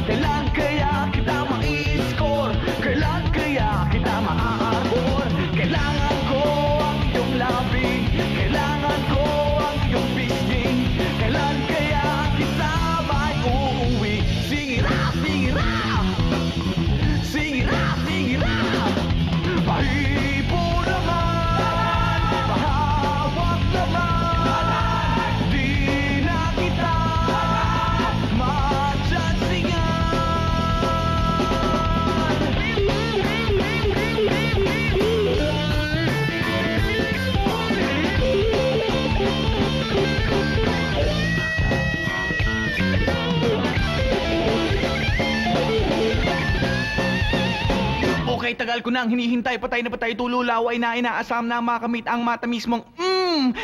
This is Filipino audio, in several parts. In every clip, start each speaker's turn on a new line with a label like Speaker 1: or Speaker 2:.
Speaker 1: Kailan kaya kita mai-score? Kailan kaya kita maaarbor? Kailangan ko ang iyong labi, kailangan ko ang iyong pisngi. Kailan kaya kita may uuwi? Singira, singira, singira, singira. Pahipo naman, pahawak naman, di na kita matsansingan. Okay, tagal ko nang hinihintay, patay na patay, tululaway na inaasam na makamit ang mata mismong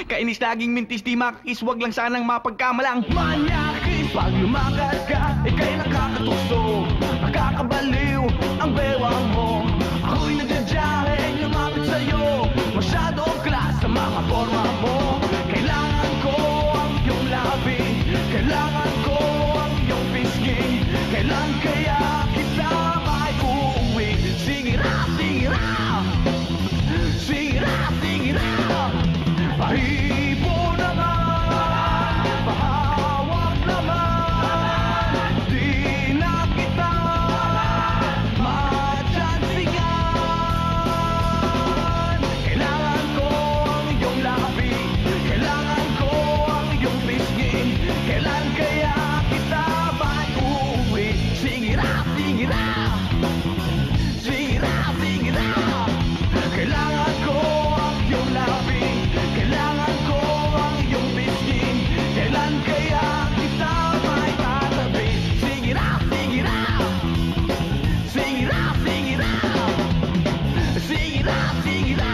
Speaker 1: kainis laging mintis, di makakis, wag lang sanang mapagkamalang manyakis. Pag lumakad ka, ika'y nakakatuso, nakakabaliw ang bewang mo. Ako'y nagdadyahe, lumapit sa'yo, masyadong class sa mga forma mo. Kailangan ko ang iyong labi, kailangan ko ang iyong pisngi. Kailan kaya kita may uuwi? Singira, singira, singira, singira. Pahipo naman, pahawak naman, di na kita matsansingan. Kailangan ko ang iyong labi, kailangan ko ang iyong pisngi. Kailan kaya kita may uuwi? Singira, singira, singira, singira. Kailangan ko ang iyong labi, kailangan ko ang iyong pisngi. Kailan kaya kita may tatabi? Singira, singira, singira, singira, singira, singira,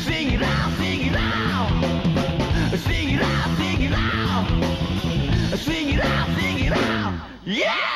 Speaker 1: singira, singira, singira, singira, singira, singira. Yeah!